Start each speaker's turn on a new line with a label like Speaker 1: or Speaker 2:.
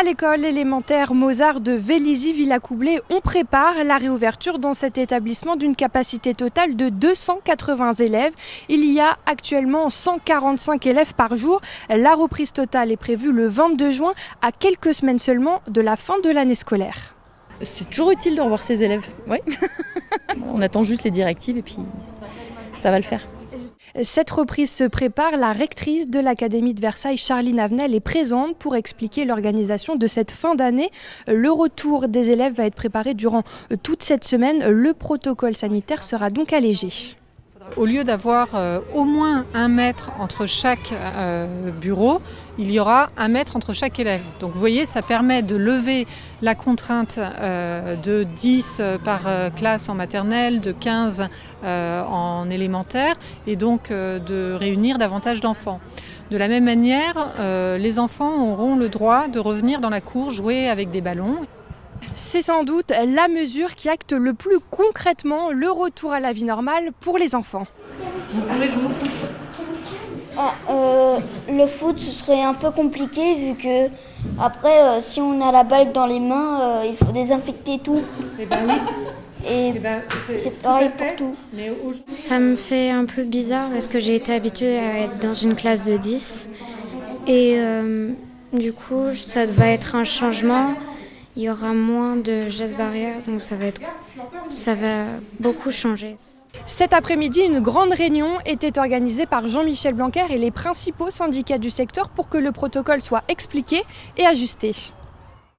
Speaker 1: À l'école élémentaire Mozart de Vélizy-Villacoublay, on prépare la réouverture dans cet établissement d'une capacité totale de 280 élèves. Il y a actuellement 145 élèves par jour. La reprise totale est prévue le 22 juin, à quelques semaines seulement de la fin de l'année scolaire.
Speaker 2: C'est toujours utile de revoir ses élèves, oui. On attend juste les directives et puis ça va le faire.
Speaker 1: Cette reprise se prépare. La rectrice de l'Académie de Versailles, Charline Avenel, est présente pour expliquer l'organisation de cette fin d'année. Le retour des élèves va être préparé durant toute cette semaine. Le protocole sanitaire sera donc allégé.
Speaker 3: Au lieu d'avoir au moins 1 mètre entre chaque bureau, il y aura 1 mètre entre chaque élève. Donc vous voyez, ça permet de lever la contrainte de 10 par classe en maternelle, de 15 en élémentaire, et donc de réunir davantage d'enfants. De la même manière, les enfants auront le droit de revenir dans la cour jouer avec des ballons.
Speaker 1: C'est sans doute la mesure qui acte le plus concrètement le retour à la vie normale pour les enfants.
Speaker 3: Vous pourrez jouer au foot.
Speaker 4: Le foot, ce serait un peu compliqué vu que après, si on a la balle dans les mains, il faut désinfecter tout.
Speaker 3: Eh ben oui.
Speaker 4: Et c'est pareil pour tout.
Speaker 5: Ça me fait un peu bizarre parce que j'ai été habituée à être dans une classe de 10. Et du coup, ça va être un changement. Il y aura moins de gestes barrières, donc ça va beaucoup changer.
Speaker 1: Cet après-midi, une grande réunion était organisée par Jean-Michel Blanquer et les principaux syndicats du secteur pour que le protocole soit expliqué et ajusté.